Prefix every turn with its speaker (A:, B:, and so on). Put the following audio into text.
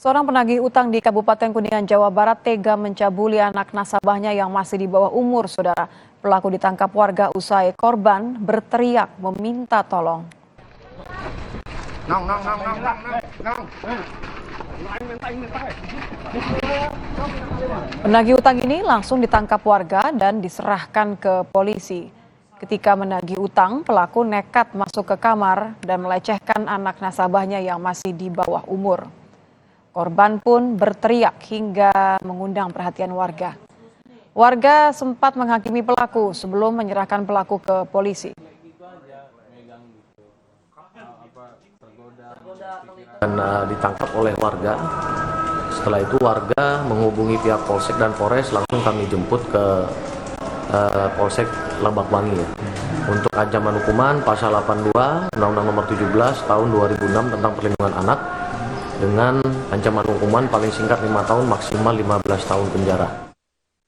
A: Seorang penagih utang di Kabupaten Kuningan, Jawa Barat tega mencabuli anak nasabahnya yang masih di bawah umur, saudara. Pelaku ditangkap warga usai korban berteriak meminta tolong. Penagih utang ini langsung ditangkap warga dan diserahkan ke polisi. Ketika menagih utang, pelaku nekat masuk ke kamar dan melecehkan anak nasabahnya yang masih di bawah umur. Korban pun berteriak hingga mengundang perhatian warga. Warga sempat menghakimi pelaku sebelum menyerahkan pelaku ke polisi.
B: Dan ditangkap oleh warga. Setelah itu warga menghubungi pihak Polsek dan Polres, langsung kami jemput ke Polsek Lebakwangi ya. Untuk ancaman hukuman pasal 82 Undang-Undang Nomor 17 Tahun 2006 tentang Perlindungan Anak dengan ancaman hukuman paling singkat 5 tahun maksimal 15 tahun penjara.